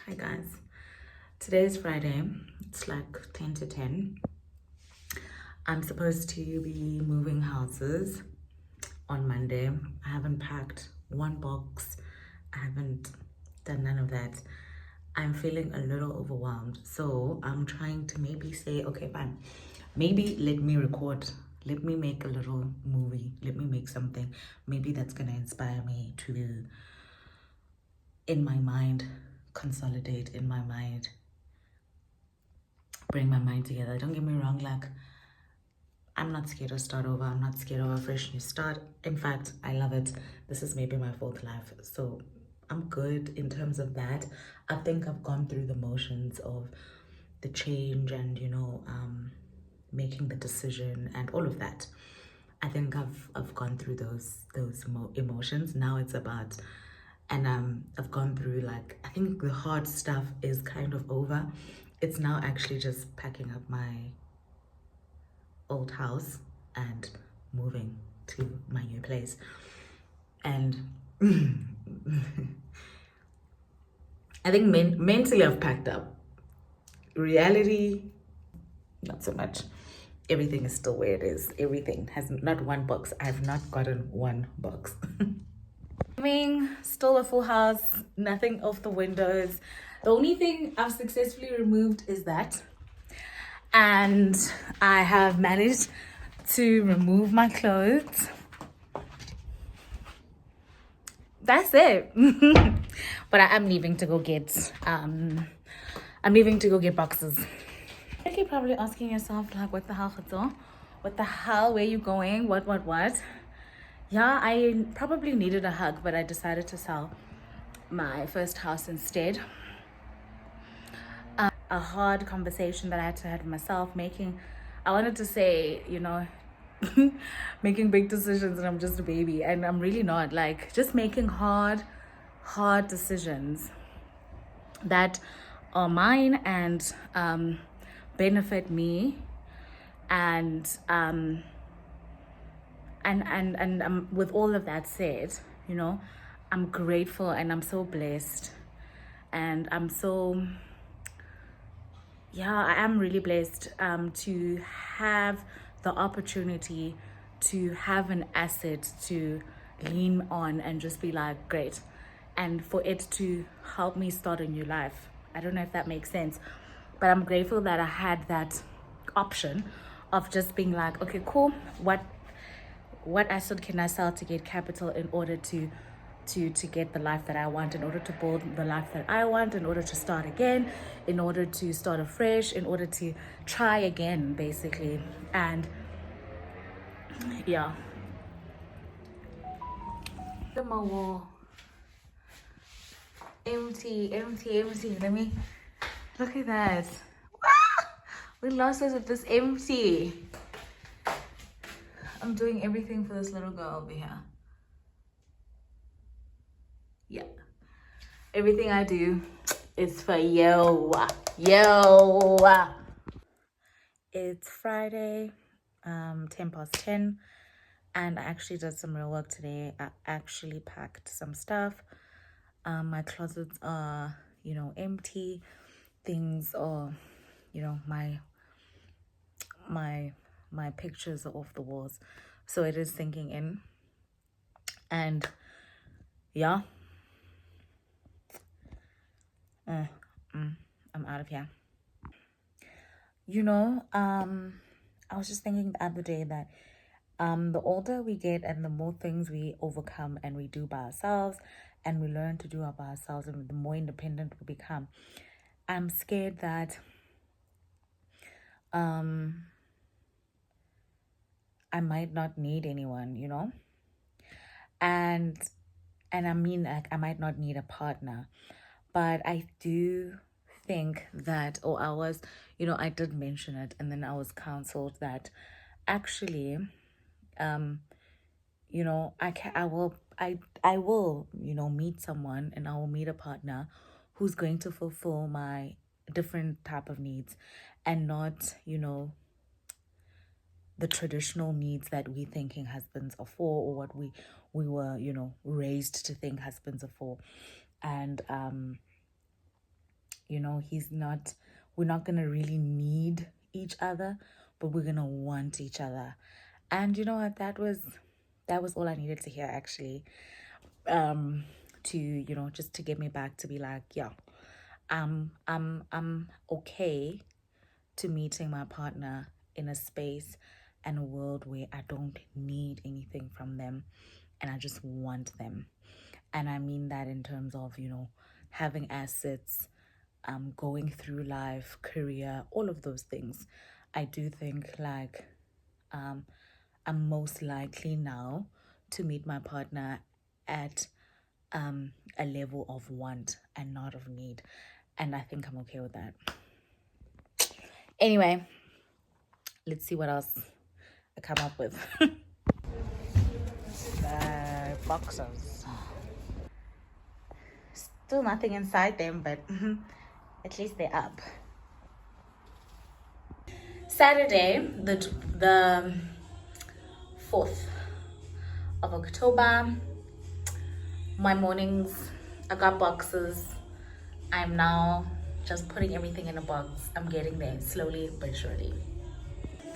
Hi guys, today is Friday. It's like 10 to 10. I'm supposed to be moving houses on Monday. I haven't packed one box. I haven't done none of that. I'm feeling a little overwhelmed. So I'm trying to maybe say, okay, fine. Maybe let me record. Let me make a little movie. Let me make something. Maybe that's going to inspire me to, in my mind, consolidate in my mind, bring my mind together. Don't get me wrong, like, I'm not scared to start over. I'm not scared of a fresh new start. In fact, I love it. This is maybe my fourth life. So I'm good in terms of that. I think I've gone through the motions of the change and, making the decision and all of that. I think I've gone through those emotions. Now it's about, and I've gone through, like, I think the hard stuff is kind of over. It's now actually just packing up my old house and moving to my new place. And I think mentally I've packed up. Reality, not so much. Everything is still where it is. Everything has not one box. I have not gotten one box. I mean, still a full house, nothing off the windows. The only thing I've successfully removed is that. And I have managed to remove my clothes. That's it. But I am leaving to go get boxes. You're probably asking yourself, like, what the hell, Khato? What the hell? Where you going? What? Yeah, I probably needed a hug, but I decided to sell my first house instead. A hard conversation that I had to have with myself, I wanted to say, making big decisions and I'm just a baby, and I'm really not. Like, just making hard decisions that are mine and benefit me, and with all of that said, I'm grateful and I'm so blessed, and I am really blessed to have the opportunity to have an asset to lean on and just be like, great, and for it to help me start a new life. I don't know if that makes sense, but I'm grateful that I had that option of just being like, okay, cool, what asset can I sell to get capital in order to get the life that I want, in order to build the life that I want, in order to start again, in order to start afresh, in order to try again, basically. And yeah. Look at my wall. Empty. Let me look at that. We lost us with this empty. I'm doing everything for this little girl over here. Yeah. Everything I do is for you. It's Friday, 10 past 10, and I actually did some real work today. I actually packed some stuff. My closets are, empty. Things are, my pictures are off the walls. So it is sinking in. And yeah. I'm out of here. I was just thinking the other day that the older we get and the more things we overcome and we do by ourselves and we learn to do it by ourselves, and the more independent we become, I'm scared that I might not need anyone, and I mean, like, I might not need a partner, but I do think that, or I was, I did mention it, and then I was counseled that actually, I will, meet someone, and I will meet a partner who's going to fulfill my different type of needs, and not, the traditional needs that we thinking husbands are for, or what we were, raised to think husbands are for. And You know, we're not going to really need each other, but we're going to want each other. And you know what? That was all I needed to hear, actually. To, you know, just to get me back to be like, yeah, I'm okay to meeting my partner in a space and a world where I don't need anything from them and I just want them. And I mean that in terms of, you know, having assets, going through life, career, all of those things. I do think like I'm most likely now to meet my partner at a level of want and not of need. And I think I'm okay with that. Anyway, let's see what else I come up with. The boxes. Still nothing inside them, but at least they're up. Saturday, the 4th of October. My mornings, I got boxes. I'm now just putting everything in a box. I'm getting there slowly but surely.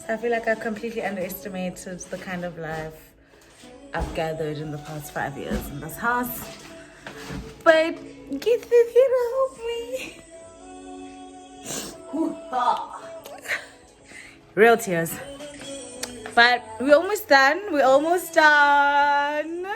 So I feel like I completely underestimated the kind of life I've gathered in the past 5 years in this house. But Keith is here to help me. Real tears. But we're almost done. We're almost done.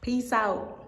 Peace out.